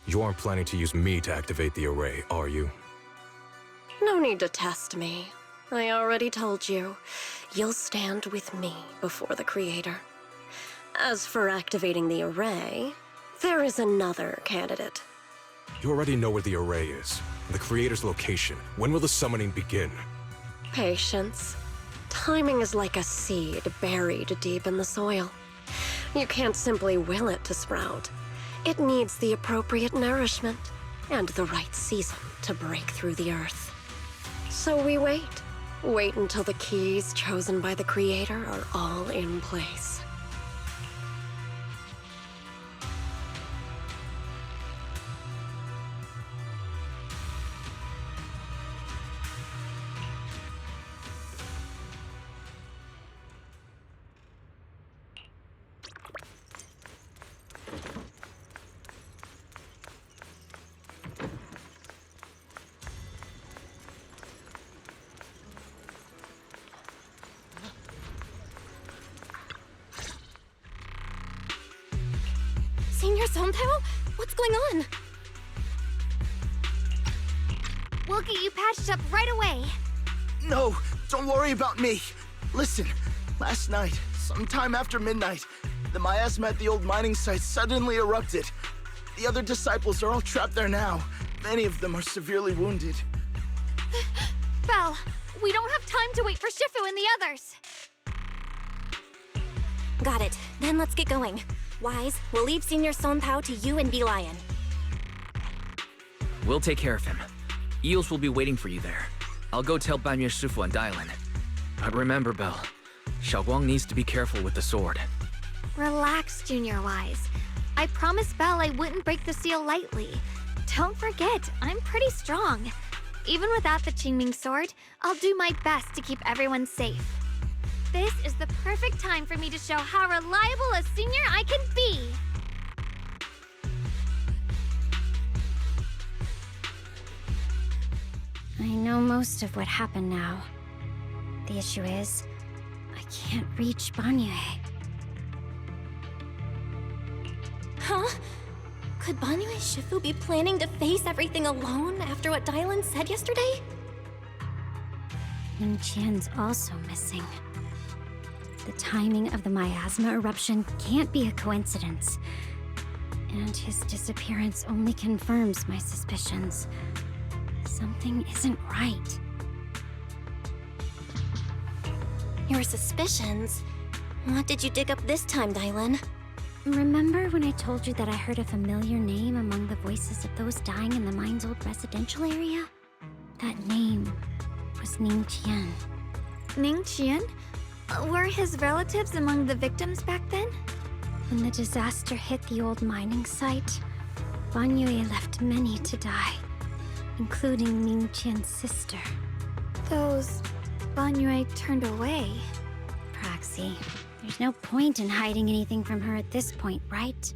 You aren't planning to use me to activate the array, are you? No need to test me. I already told you. You'll stand with me before the Creator. As for activating the array, there is another candidate. You already know where the array is. The Creator's location. When will the summoning begin? Patience. Timing is like a seed buried deep in the soil. You can't simply will it to sprout. It needs the appropriate nourishment and the right season to break through the earth. So we wait. Wait until the keys chosen by the Creator are all in place. Senior Sontao? What's going on? We'll get you patched up right away. No, don't worry about me. Listen, last night, sometime after midnight, the miasma at the old mining site suddenly erupted. The other disciples are all trapped there now. Many of them are severely wounded. Belle, we don't have time to wait for Shifu and the others. Got it. Then let's get going. Wise, we'll leave Senior Sontao to you and B-Lion. We'll take care of him. Eels will be waiting for you there. I'll go tell Banyue Shifu and Dylan. But remember, Belle, Xiaoguang needs to be careful with the sword. Relax, Junior Wise. I promised Belle I wouldn't break the seal lightly. Don't forget, I'm pretty strong. Even without the Qingming sword, I'll do my best to keep everyone safe. This is the perfect time for me to show how reliable a senior I can be! I know most of what happened now. The issue is, I can't reach Banyue. Huh? Could Banyue Shifu be planning to face everything alone after what Dylan said yesterday? Ningqian's also missing. The timing of the miasma eruption can't be a coincidence. And his disappearance only confirms my suspicions. Something isn't right. Your suspicions? What did you dig up this time, Dylan? Remember when I told you that I heard a familiar name among the voices of those dying in the mine's old residential area? That name was Ningqian. Ningqian? Were his relatives among the victims back then? When the disaster hit the old mining site, Banyue left many to die, including Ningqian's sister. Those Banyue turned away. Proxy, there's no point in hiding anything from her at this point, right?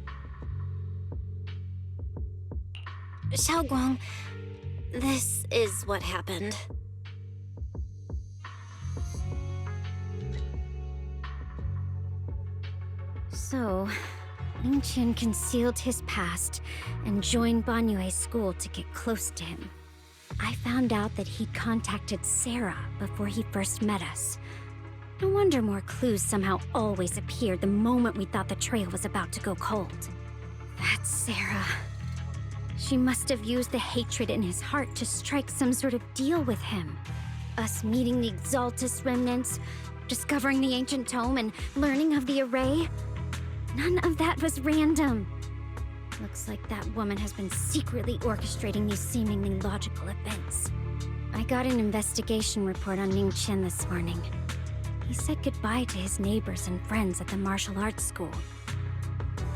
Xiaoguang, this is what happened. So, Ningqian concealed his past and joined Banyue's school to get close to him. I found out that he'd contacted Sarah before he first met us. No wonder more clues somehow always appeared the moment we thought the trail was about to go cold. That's Sarah. She must have used the hatred in his heart to strike some sort of deal with him. Us meeting the Exaltus remnants, discovering the ancient tome, and learning of the array. None of that was random. Looks like that woman has been secretly orchestrating these seemingly logical events. I got an investigation report on Ningqian this morning. He said goodbye to his neighbors and friends at the martial arts school.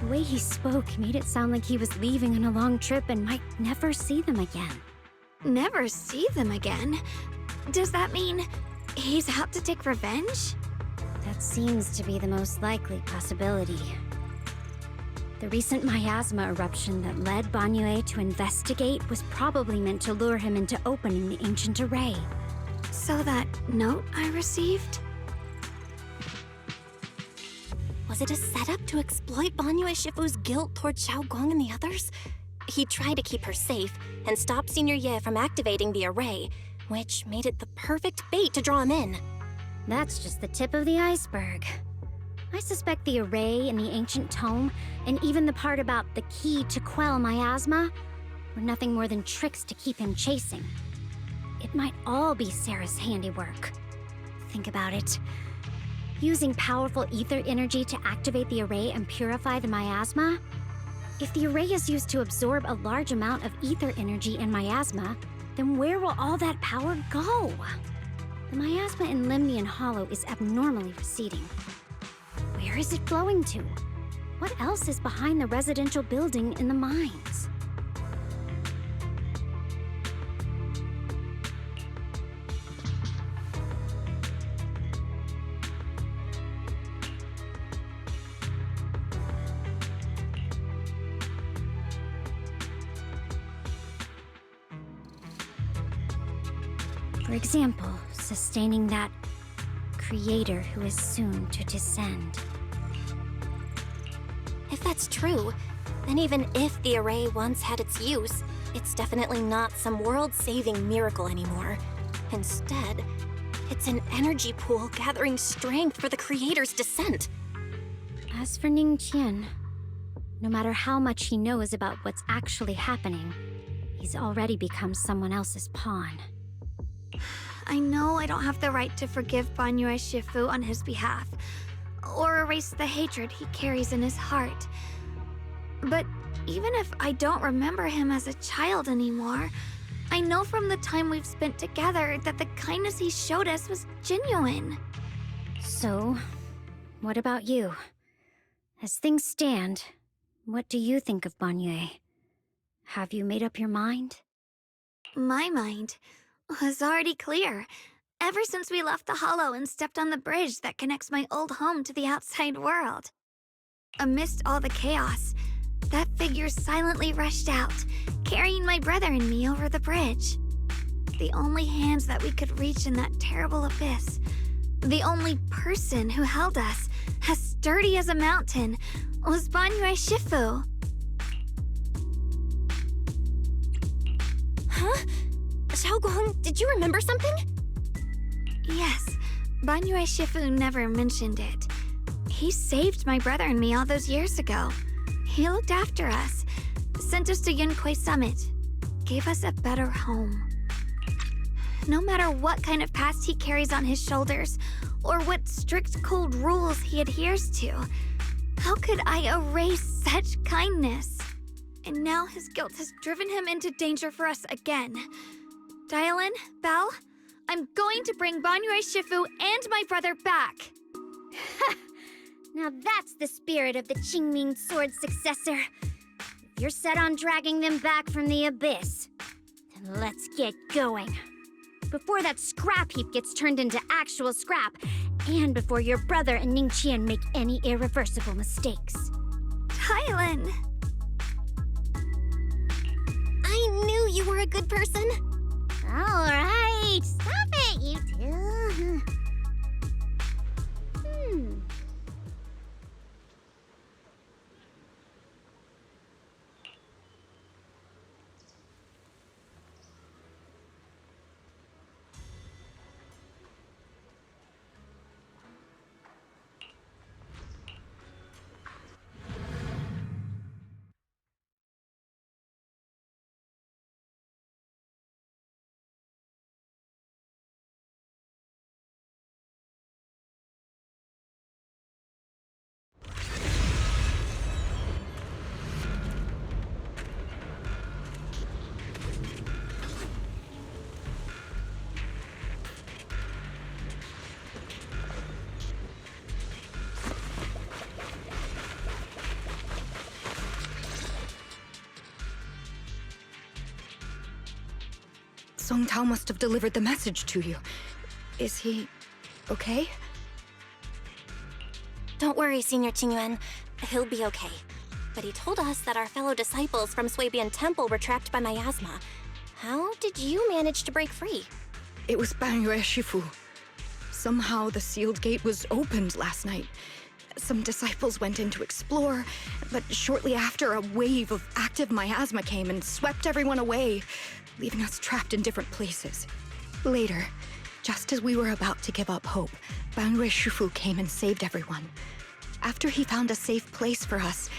The way he spoke made it sound like he was leaving on a long trip and might never see them again. Never see them again? Does that mean he's out to take revenge? That seems to be the most likely possibility. The recent miasma eruption that led Banyue to investigate was probably meant to lure him into opening the ancient array. So that note I received? Was it a setup to exploit Banyue Shifu's guilt toward Xiaoguang and the others? He tried to keep her safe and stop Senior Ye from activating the array, which made it the perfect bait to draw him in. That's just the tip of the iceberg. I suspect the array in the ancient tome, and even the part about the key to quell miasma, were nothing more than tricks to keep him chasing. It might all be Sarah's handiwork. Think about it. Using powerful ether energy to activate the array and purify the miasma? If the array is used to absorb a large amount of ether energy and miasma, then where will all that power go? The miasma in Limnian Hollow is abnormally receding. Where is it flowing to? What else is behind the residential building in the mines? For example, sustaining that creator who is soon to descend. If that's true, then even if the array once had its use, it's definitely not some world-saving miracle anymore. Instead, it's an energy pool gathering strength for the creator's descent. As for Ningqian, no matter how much he knows about what's actually happening, he's already become someone else's pawn. I know I don't have the right to forgive Banyue Shifu on his behalf, or erase the hatred he carries in his heart. But even if I don't remember him as a child anymore, I know from the time we've spent together that the kindness he showed us was genuine. So, what about you? As things stand, what do you think of Banyue? Have you made up your mind? My mind was already clear, ever since we left the Hollow and stepped on the bridge that connects my old home to the outside world. Amidst all the chaos, that figure silently rushed out, carrying my brother and me over the bridge. The only hands that we could reach in that terrible abyss, the only person who held us, as sturdy as a mountain, was Banyue Shifu. Huh? Xiaoguang, did you remember something? Yes, Banyue Shifu never mentioned it. He saved my brother and me all those years ago. He looked after us, sent us to Yunquei Summit, gave us a better home. No matter what kind of past he carries on his shoulders, or what strict cold rules he adheres to, how could I erase such kindness? And now his guilt has driven him into danger for us again. Dialin, Belle, I'm going to bring Banyue Shifu and my brother back. Now that's the spirit of the Qingming Sword successor. If you're set on dragging them back from the abyss, then let's get going. Before that scrap heap gets turned into actual scrap, and before your brother and Ningqian make any irreversible mistakes. Dialin! I knew you were a good person. All right, stop it, you two. Song Tao must have delivered the message to you. Is he okay? Don't worry, Senior Qingyuan. He'll be okay. But he told us that our fellow disciples from Swabian Temple were trapped by miasma. How did you manage to break free? It was Banyue Shifu. Somehow the sealed gate was opened last night. Some disciples went in to explore, but shortly after, a wave of active miasma came and swept everyone away, leaving us trapped in different places. Later, just as we were about to give up hope, Banrui Shufu came and saved everyone. After he found a safe place for us,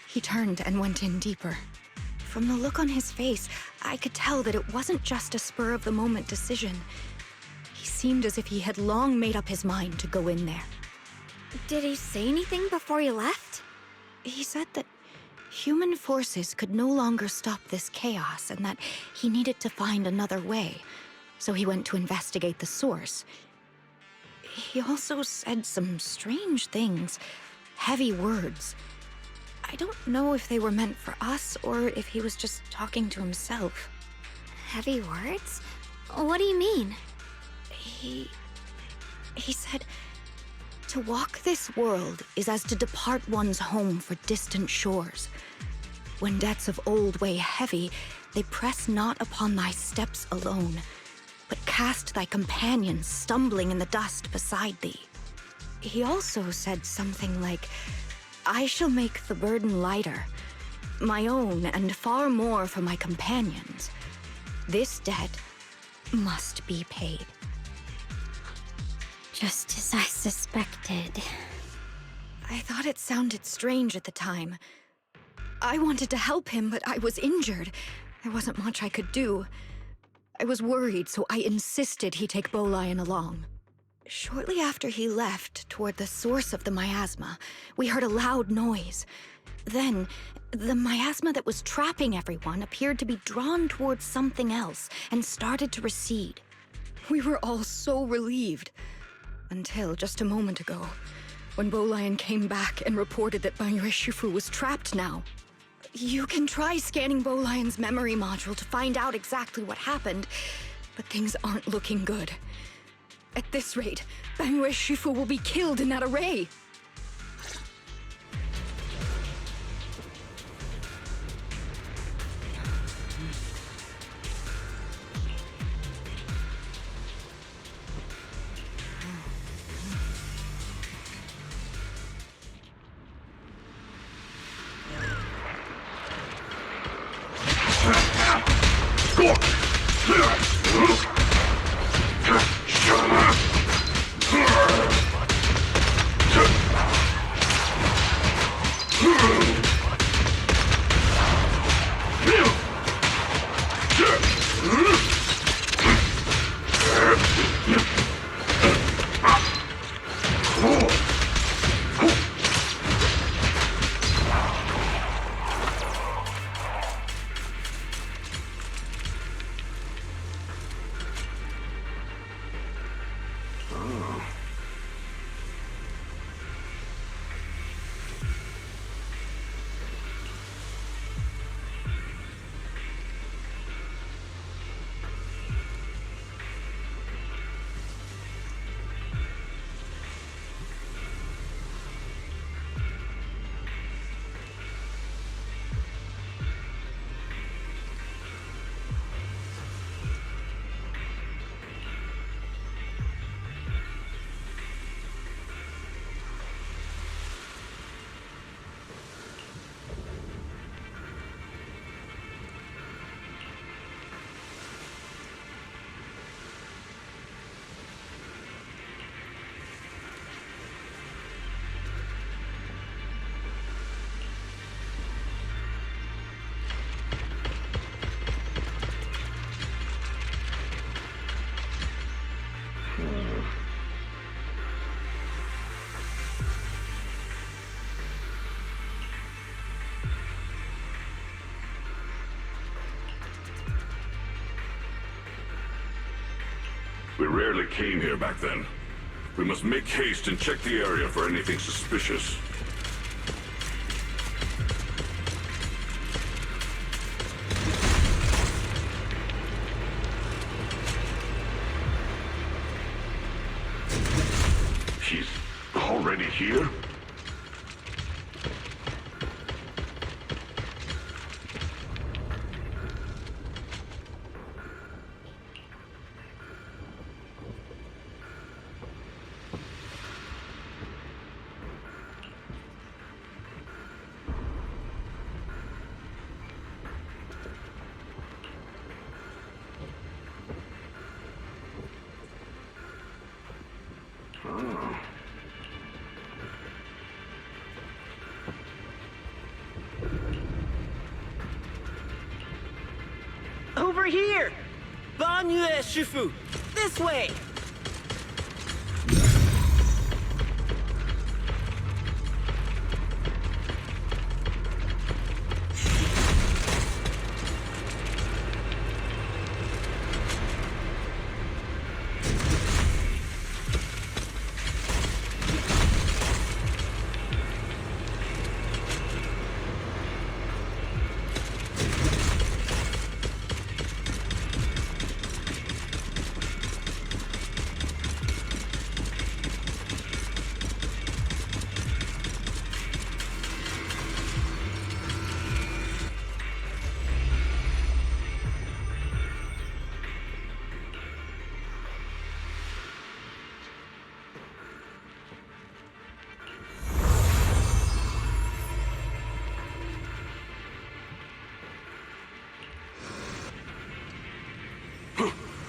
he turned and went in deeper. From the look on his face, I could tell that it wasn't just a spur-of-the-moment decision. He seemed as if he had long made up his mind to go in there. Did he say anything before he left? He said that human forces could no longer stop this chaos and that he needed to find another way, so he went to investigate the source. He also said some strange things, heavy words. I don't know if they were meant for us or if he was just talking to himself. Heavy words? What do you mean? He said, "To walk this world is as to depart one's home for distant shores. When debts of old weigh heavy, they press not upon thy steps alone, but cast thy companions stumbling in the dust beside thee." He also said something like, "I shall make the burden lighter, my own and far more for my companions. This debt must be paid." Just as I suspected. I thought it sounded strange at the time. I wanted to help him, but I was injured. There wasn't much I could do. I was worried, so I insisted he take Bolian along. Shortly after he left, toward the source of the miasma, we heard a loud noise. Then, the miasma that was trapping everyone appeared to be drawn towards something else and started to recede. We were all so relieved. Until just a moment ago, when Bolian came back and reported that Banrui Shufu was trapped now. You can try scanning Bolian's memory module to find out exactly what happened, but things aren't looking good. At this rate, Banrui Shufu will be killed in that array. We rarely came here back then. We must make haste and check the area for anything suspicious. He's already here? Over here! Banyue Shifu! This way!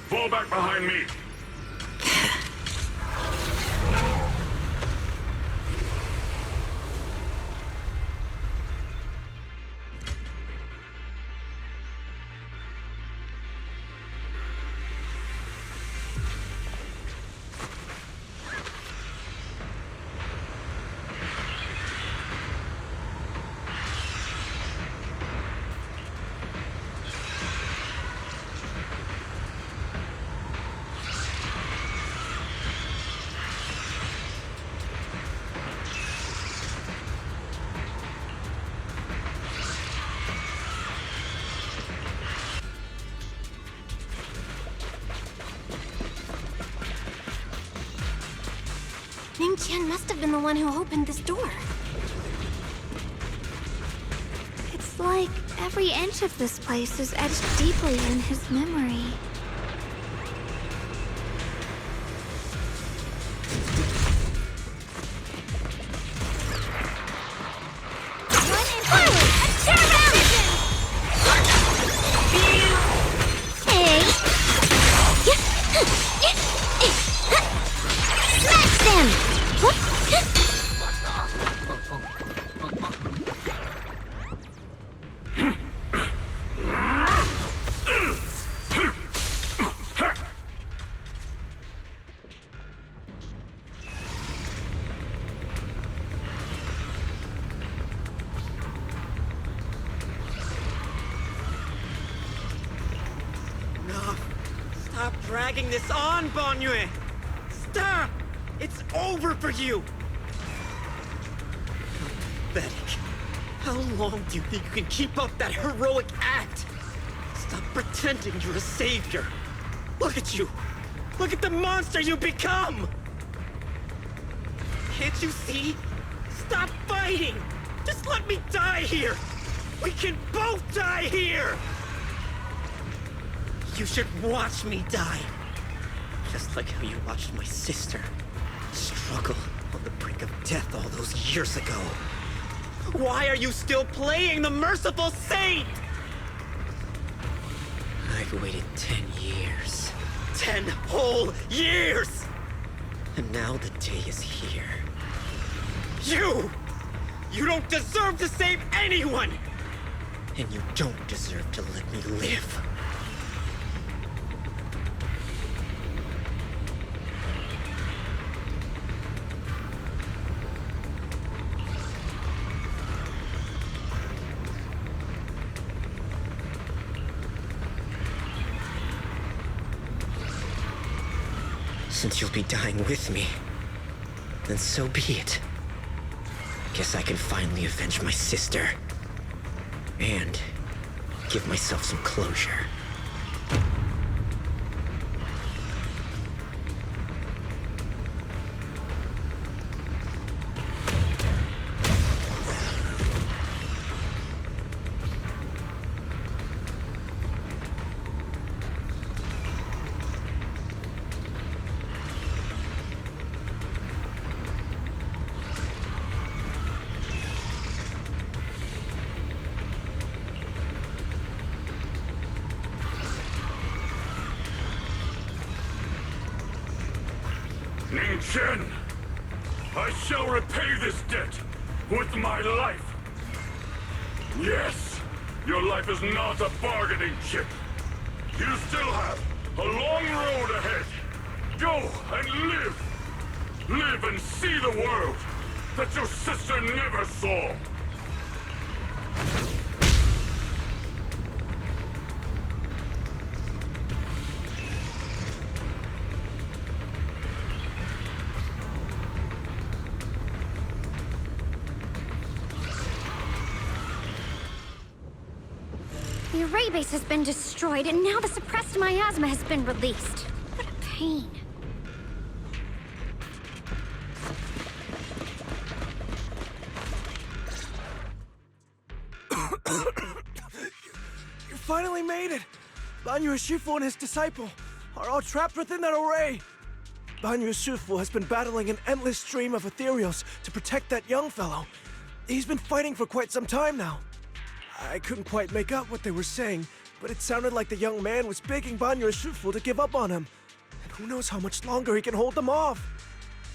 Fall back behind me! Ning Qian must have been the one who opened this door. It's like every inch of this place is etched deeply in his memory. Stop dragging this on, Banyue! Stop! It's over for you! Pathetic. How long do you think you can keep up that heroic act? Stop pretending you're a savior. Look at you! Look at the monster you become! Can't you see? Stop fighting! Just let me die here! We can both die here! You should watch me die. Just like how you watched my sister struggle on the brink of death all those years ago. Why are you still playing the merciful saint? I've waited 10 years. 10 whole years! And now the day is here. You don't deserve to save anyone! And you don't deserve to let me live. Since you'll be dying with me, then so be it. Guess I can finally avenge my sister. And give myself some closure. Ning Chen! I shall repay this debt with my life. Yes, your life is not a bargaining chip. You still have a long road ahead. Go and live. Live and see the world that your sister never saw. The array base has been destroyed, and now the suppressed miasma has been released. What a pain. You finally made it! Banyu Shifu and his disciple are all trapped within that array! Banyu Shifu has been battling an endless stream of ethereals to protect that young fellow. He's been fighting for quite some time now. I couldn't quite make out what they were saying, but it sounded like the young man was begging Banyu Shifu to give up on him. And who knows how much longer he can hold them off.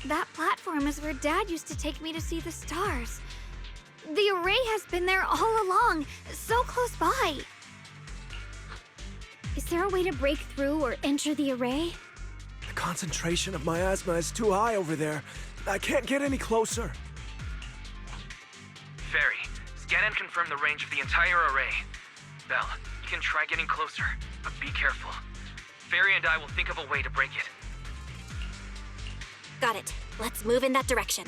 That platform is where Dad used to take me to see the stars. The array has been there all along, so close by. Is there a way to break through or enter the array? The concentration of miasma is too high over there. I can't get any closer. Fairy, scan and confirm the range of the entire array. Belle, you can try getting closer, but be careful. Fairy and I will think of a way to break it. Got it. Let's move in that direction.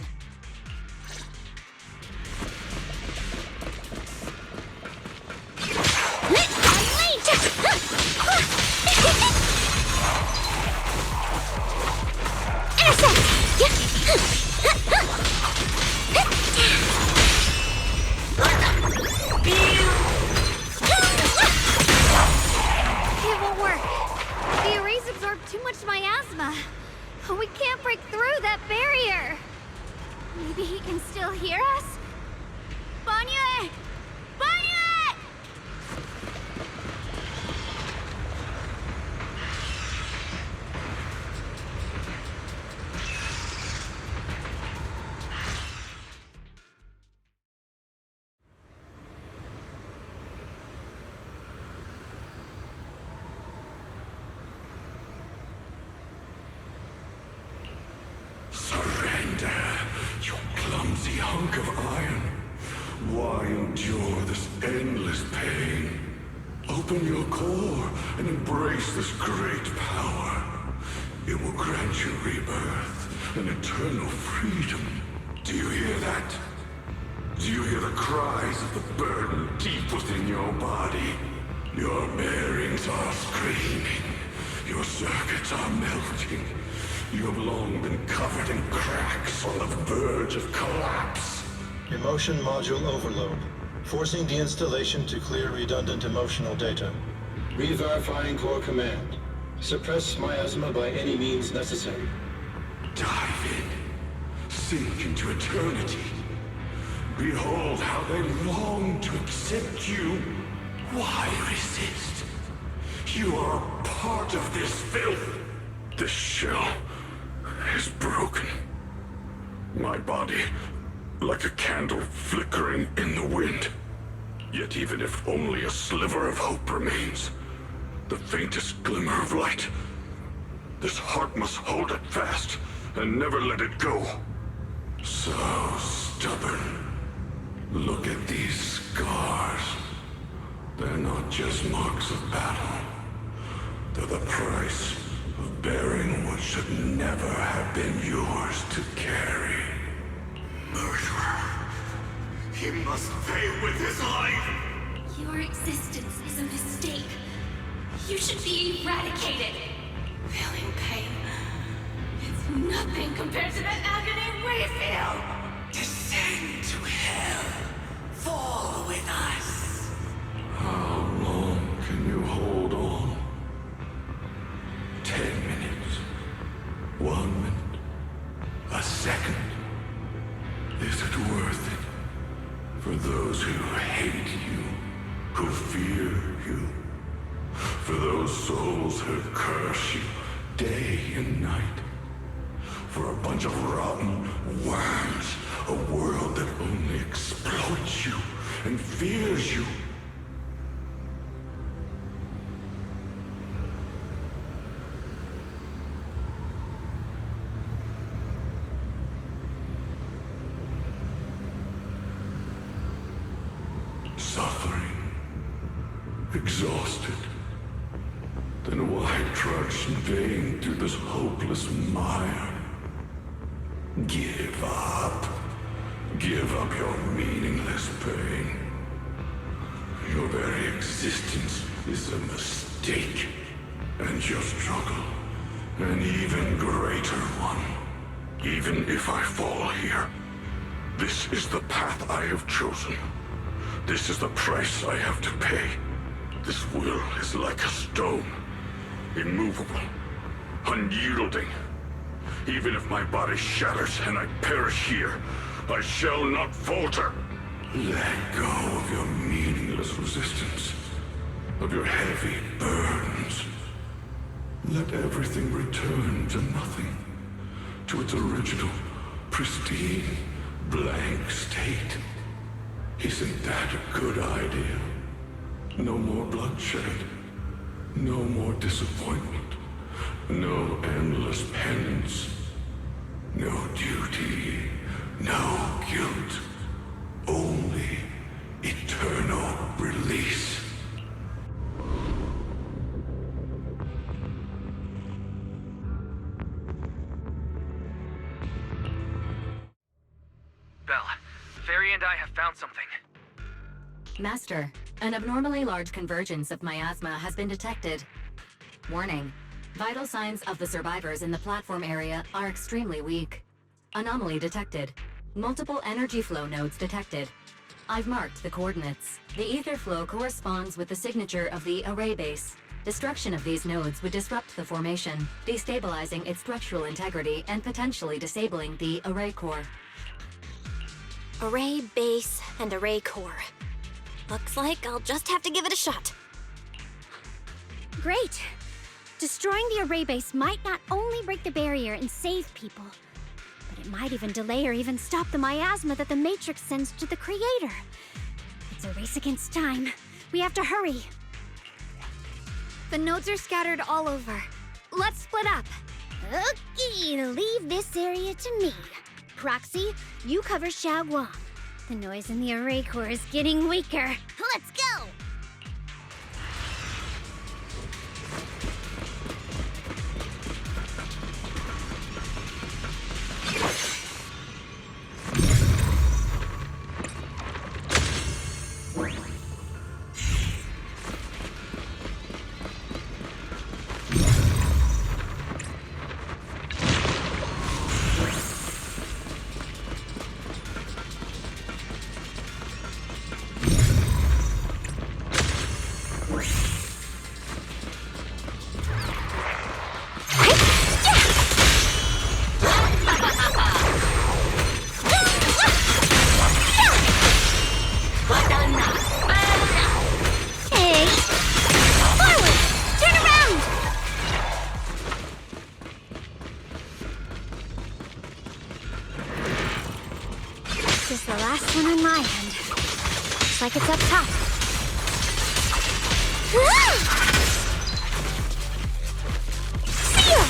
It won't work. The arrays absorb too much miasma. We can't break through that barrier. Maybe he can still hear us? Banyu! Banyu! Surrender, you clumsy hunk of iron. Why endure this endless pain? Open your core and embrace this great power. It will grant you rebirth and eternal freedom. Do you hear that? Do you hear the cries of the burden deep within your body? Your bearings are screaming. Your circuits are melting. You have long been covered in cracks on the verge of collapse. Emotion module overload. Forcing deinstallation to clear redundant emotional data. Re-verifying core command. Suppress miasma by any means necessary. Dive in. Sink into eternity. Behold how they long to accept you. Why resist? You are a part of this filth. This shell is broken. My body, like a candle flickering in the wind. Yet even if only a sliver of hope remains, the faintest glimmer of light, this heart must hold it fast and never let it go. So stubborn. Look at these scars. They're not just marks of battle. They're the price of bearing what should never have been yours to carry. Murderer. He must pay with his life! Your existence is a mistake. You should be eradicated. Feeling pain. It's nothing compared to the agony we feel. Descend to hell. Fall with us. How long can you hold on? 10 minutes. 1 minute. A second. Is it worth it? For those who hate you, who fear you, for those souls who curse you day and night, for a bunch of rotten worms. A world that only exploits you and fears you. Suffering. Exhausted. Then why trudge in vain through this hopeless mire? Give up. Give up your meaningless pain. Your very existence is a mistake. And your struggle, an even greater one. Even if I fall here, this is the path I have chosen. This is the price I have to pay. This will is like a stone. Immovable. Unyielding. Even if my body shatters and I perish here, I shall not falter. Let go of your meaningless resistance. Of your heavy burdens. Let everything return to nothing. To its original, pristine, blank state. Isn't that a good idea? No more bloodshed. No more disappointment. No endless penance. No duty. No guilt. Only eternal release. Belle, Fairy and I have found something. Master, an abnormally large convergence of miasma has been detected. Warning. Vital signs of the survivors in the platform area are extremely weak. Anomaly detected. Multiple energy flow nodes detected. I've marked the coordinates. The ether flow corresponds with the signature of the array base. Destruction of these nodes would disrupt the formation, destabilizing its structural integrity and potentially disabling the array core. Array base and array core. Looks like I'll just have to give it a shot. Great! Destroying the array base might not only break the barrier and save people, but it might even delay or even stop the miasma that the Matrix sends to the Creator. It's a race against time. We have to hurry. The nodes are scattered all over. Let's split up. Okay, leave this area to me. Proxy, you cover Xiaoguang. The noise in the array core is getting weaker. Let's go! This is the last one on my end. Looks like it's up top. See ya!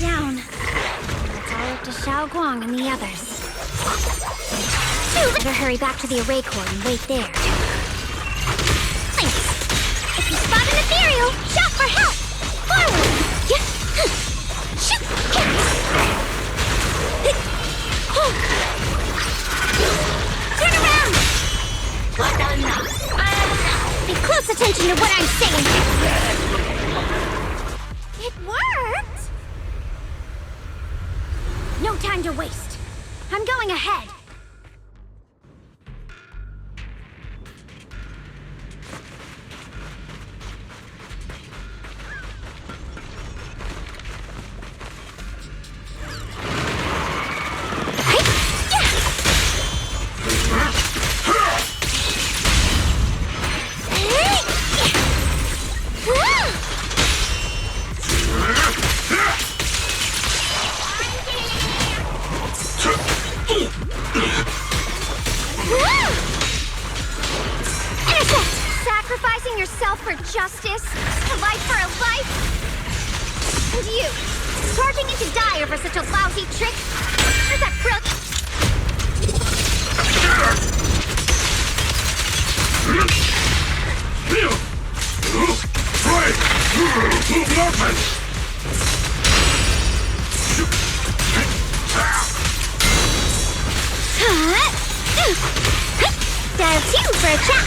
Down. It's all up to Xiaoguang and the others. Better hurry back to the array core and wait there. Thanks. If you spot an Ethereal, A life for a life? And you, charging into die over such a lousy trick? Is that brilliant? Dial 2 for a chat.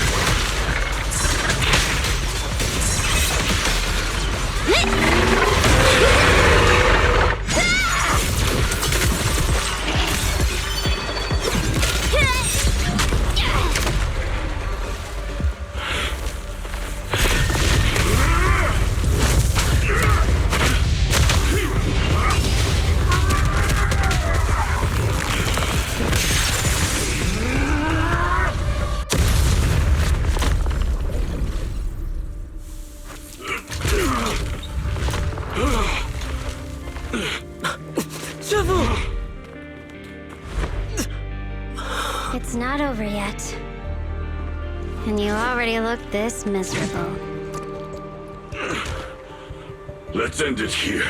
It's not over yet. And you already look this miserable. Let's end it here.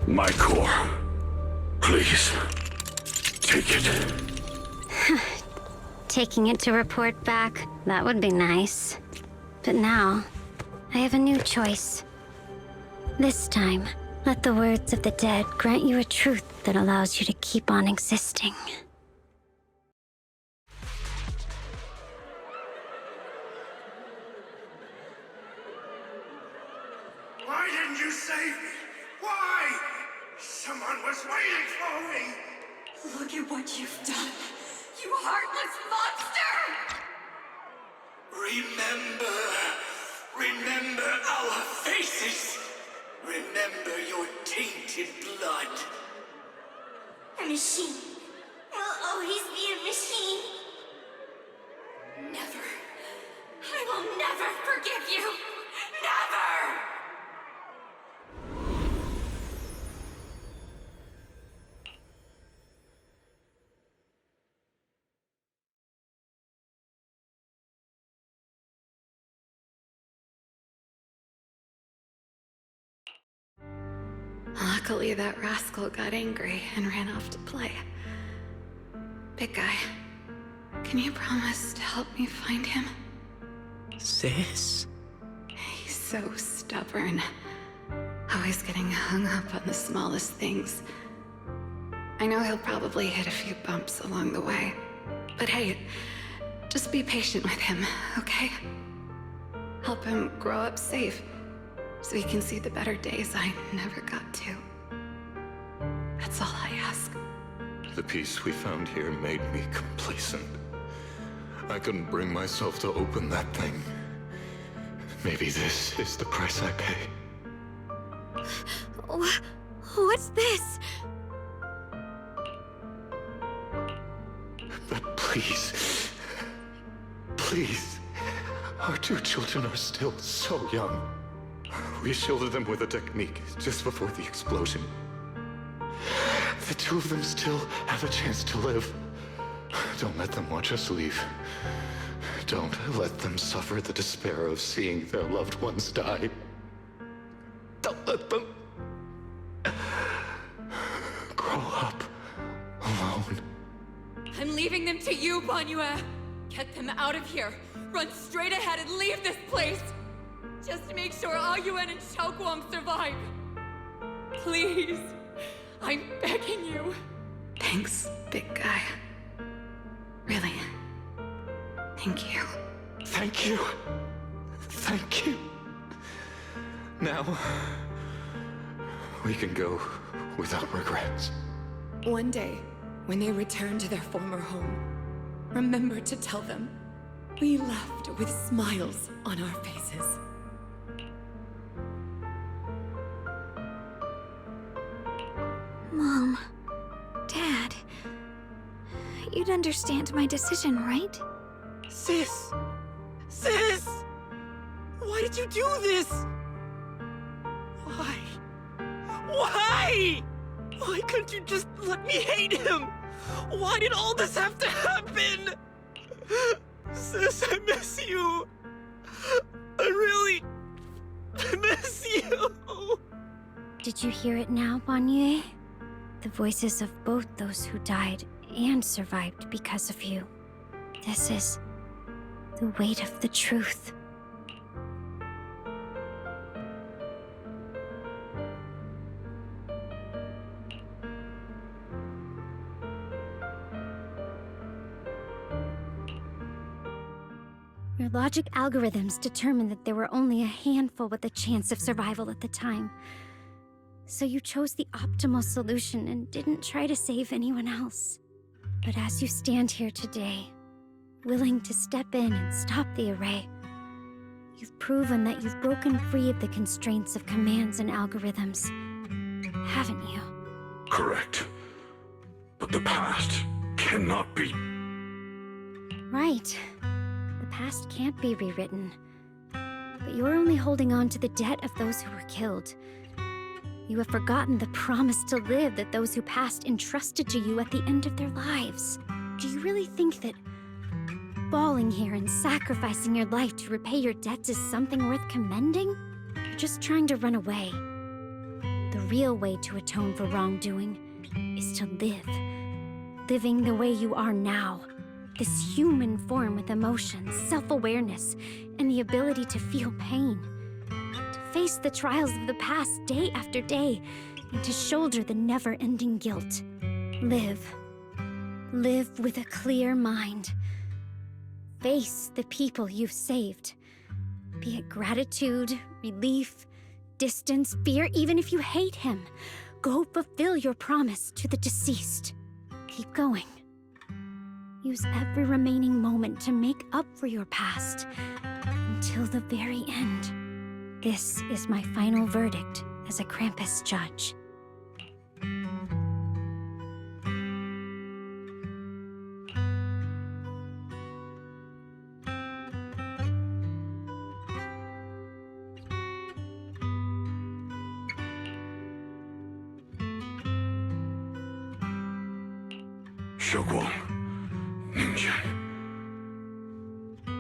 My core. Please. Take it. Taking it to report back, that would be nice. But now, I have a new choice. This time, let the words of the dead grant you a truth that allows you to keep on existing. Why didn't you save me? Why? Someone was waiting for me! Look at what you've done, you heartless monster! Remember our faces! Remember your tainted blood! A machine will always be a machine. Never. I will never forgive you. Never! Luckily, that rascal got angry and ran off to play. Big guy, can you promise to help me find him? Sis? He's so stubborn. Always getting hung up on the smallest things. I know he'll probably hit a few bumps along the way. But hey, just be patient with him, okay? Help him grow up safe, so he can see the better days I never got to. That's all I ask. The peace we found here made me complacent. I couldn't bring myself to open that thing. Maybe this is the price I pay. What's this? But please, please, our two children are still so young. We shielded them with a technique just before the explosion. The two of them still have a chance to live. Don't let them watch us leave. Don't let them suffer the despair of seeing their loved ones die. Don't let them grow up alone. I'm leaving them to you, Banyue. Get them out of here. Run straight ahead and leave this place. Just make sure Ayuan and Xiaoguang survive. Please. I'm begging you. Thanks, big guy. Really. Thank you. Thank you. Thank you. Now, we can go without regrets. One day, when they return to their former home, remember to tell them we left with smiles on our faces. Mom, Dad, you'd understand my decision, right? Sis! Sis! Why did you do this? Why? Why? Why couldn't you just let me hate him? Why did all this have to happen? Sis, I miss you. I really Did you hear it now, Banyue? The voices of both those who died and survived because of you. This is the weight of the truth. Your logic algorithms determined that there were only a handful with a chance of survival at the time. So you chose the optimal solution and didn't try to save anyone else. But as you stand here today, willing to step in and stop the array, you've proven that you've broken free of the constraints of commands and algorithms, haven't you? Correct. But the past cannot be... Right. The past can't be rewritten. But you're only holding on to the debt of those who were killed. You have forgotten the promise to live that those who passed entrusted to you at the end of their lives. Do you really think that falling here and sacrificing your life to repay your debts is something worth commending? You're just trying to run away. The real way to atone for wrongdoing is to live. Living the way you are now. This human form with emotions, self-awareness, and the ability to feel pain. To face the trials of the past day after day, and to shoulder the never-ending guilt. Live. Live with a clear mind. Face the people you've saved. Be it gratitude, relief, distance, fear, even if you hate him. Go fulfill your promise to the deceased. Keep going. Use every remaining moment to make up for your past, until the very end. This is my final verdict as a Krampus judge. Xiaoguang, Ningqian.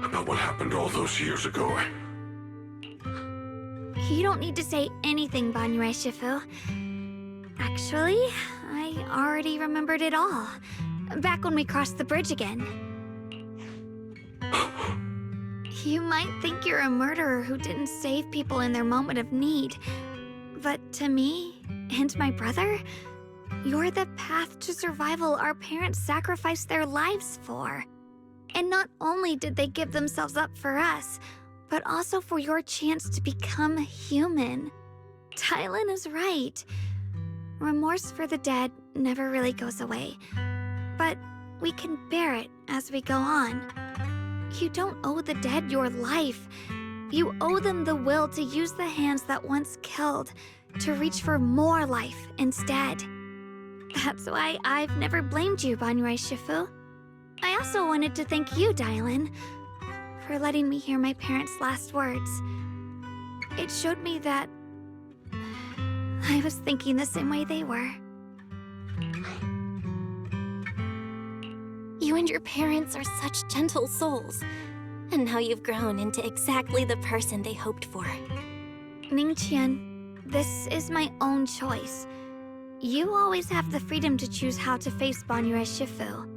About what happened all those years ago. You don't need to say anything, Banyue Shifu. Actually, I already remembered it all. Back when we crossed the bridge again. You might think you're a murderer who didn't save people in their moment of need. But to me, and my brother, you're the path to survival our parents sacrificed their lives for. And not only did they give themselves up for us, but also for your chance to become human. Tylan is right. Remorse for the dead never really goes away. But we can bear it as we go on. You don't owe the dead your life. You owe them the will to use the hands that once killed, to reach for more life instead. That's why I've never blamed you, Banyue Shifu. I also wanted to thank you, Dylan, for letting me hear my parents' last words. It showed me that I was thinking the same way they were. You and your parents are such gentle souls. And now you've grown into exactly the person they hoped for. Ningqian, this is my own choice. You always have the freedom to choose how to face Banyue Shifu.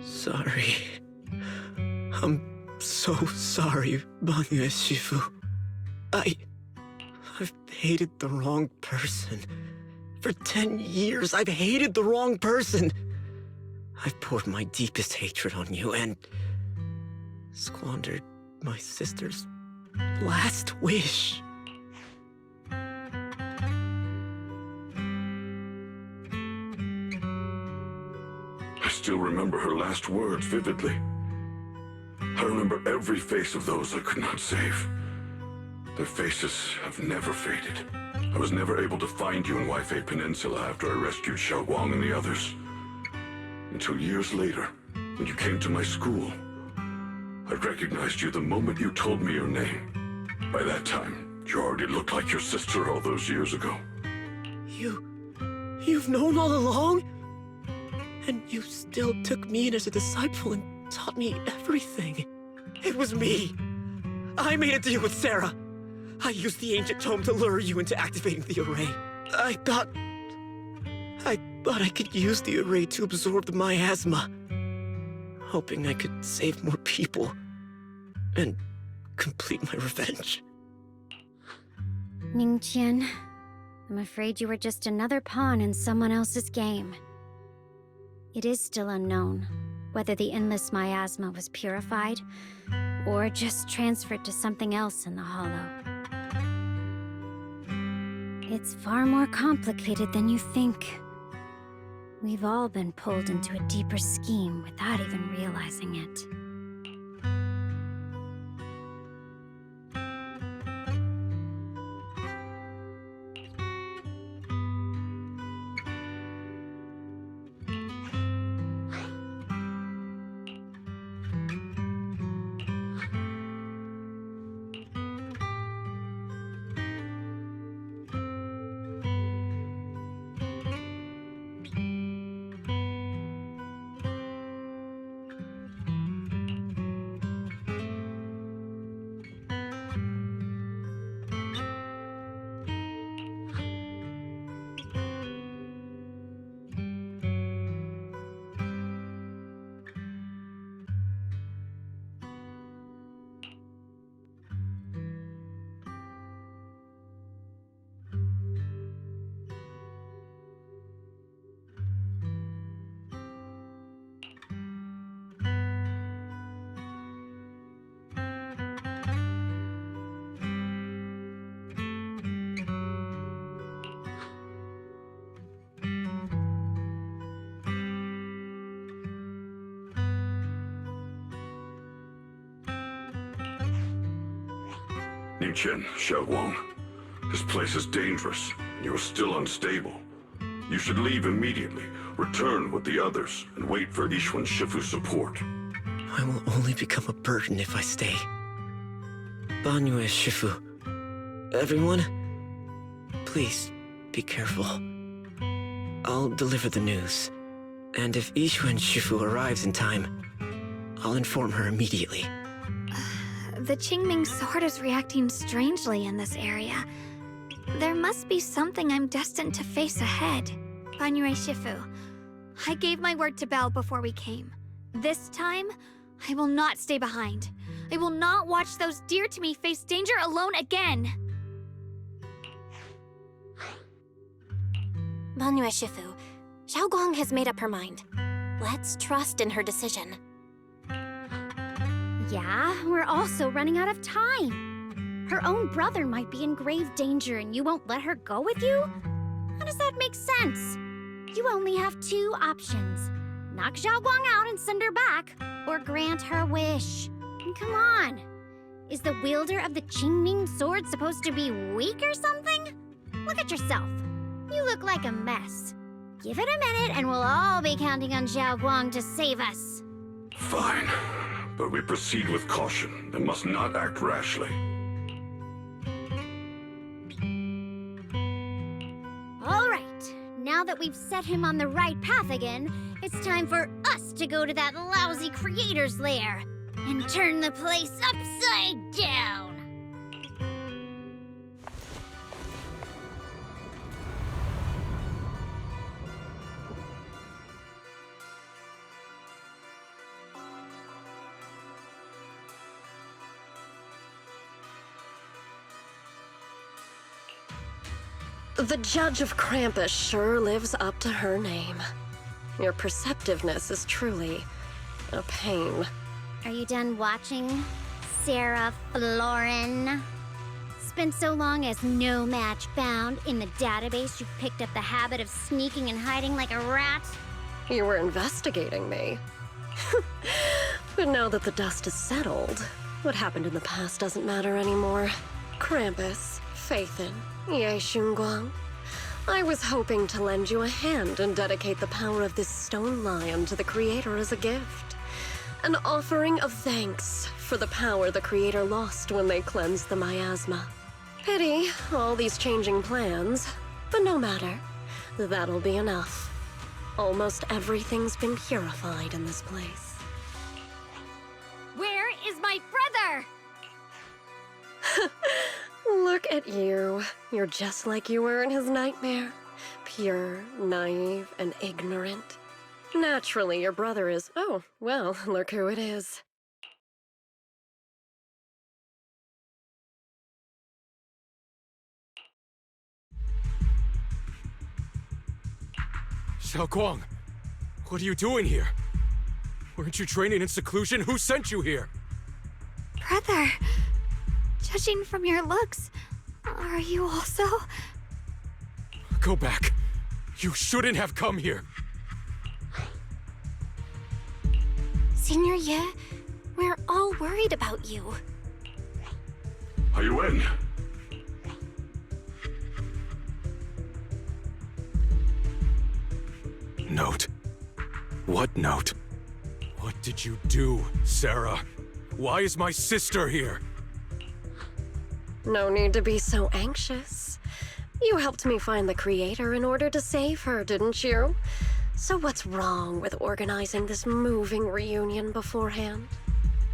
Sorry. I'm so sorry, Banyue Shifu. I've hated the wrong person. For 10 years, I've hated the wrong person. I've poured my deepest hatred on you and squandered my sister's last wish. I still remember her last words vividly. I remember every face of those I could not save. Their faces have never faded. I was never able to find you in Waifei Peninsula after I rescued Xiaoguang and the others. Until years later, when you came to my school, I recognized you the moment you told me your name. By that time, you already looked like your sister all those years ago. You've known all along? And you still took me in as a disciple and taught me everything. It was me. I made a deal with Sarah. I used the ancient tome to lure you into activating the array. I thought I could use the array to absorb the miasma, hoping I could save more people and complete my revenge. Ningqian, I'm afraid you were just another pawn in someone else's game. It is still unknown whether the endless miasma was purified or just transferred to something else in the Hollow. It's far more complicated than you think. We've all been pulled into a deeper scheme without even realizing it. Ningqian, Xiaoguang, this place is dangerous, and you are still unstable. You should leave immediately, return with the others, and wait for Yixuan Shifu's support. I will only become a burden if I stay. Banyue Shifu, everyone, please be careful. I'll deliver the news, and if Yixuan Shifu arrives in time, I'll inform her immediately. The Qingming sword is reacting strangely in this area. There must be something I'm destined to face ahead. Banyue Shifu, I gave my word to Belle before we came. This time, I will not stay behind. I will not watch those dear to me face danger alone again. Banyue Shifu, Xiaoguang has made up her mind. Let's trust in her decision. Yeah, we're also running out of time. Her own brother might be in grave danger and you won't let her go with you? How does that make sense? You only have two options. Knock Xiaoguang out and send her back, or grant her wish. And come on. Is the wielder of the Qingming sword supposed to be weak or something? Look at yourself. You look like a mess. Give it a minute and we'll all be counting on Xiaoguang to save us. Fine, but we proceed with caution and must not act rashly. All right. Now that we've set him on the right path again, it's time for us to go to that lousy creator's lair and turn the place upside down. The Judge of Krampus sure lives up to her name. Your perceptiveness is truly a pain. Are you done watching, Sarah Florin? Spent so long as no match found in the database, you picked up the habit of sneaking and hiding like a rat? You were investigating me. But now that the dust is settled, what happened in the past doesn't matter anymore. Krampus, Faithin, Ye Xunguang. I was hoping to lend you a hand and dedicate the power of this stone lion to the Creator as a gift. An offering of thanks for the power the Creator lost when they cleansed the miasma. Pity, all these changing plans, but no matter. That'll be enough. Almost everything's been purified in this place. Where is my Brother! Look at you. You're just like you were in his nightmare. Pure, naive, and ignorant. Naturally, your brother is... Oh, well, look who it is. Xiaoguang, what are you doing here? Weren't you training in seclusion? Who sent you here? Brother, judging from your looks, are you also... Go back. You shouldn't have come here. Senior Ye, we're all worried about you. Are you in? Note. What note? What did you do, Sarah? Why is my sister here? No need to be so anxious. You helped me find the creator in order to save her, didn't you? So what's wrong with organizing this moving reunion beforehand?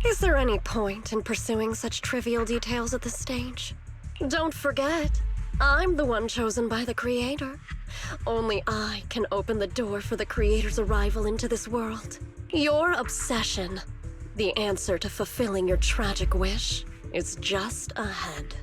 Is there any point in pursuing such trivial details at this stage? Don't forget, I'm the one chosen by the creator. Only I can open the door for the creator's arrival into this world. Your obsession, the answer to fulfilling your tragic wish, is just ahead.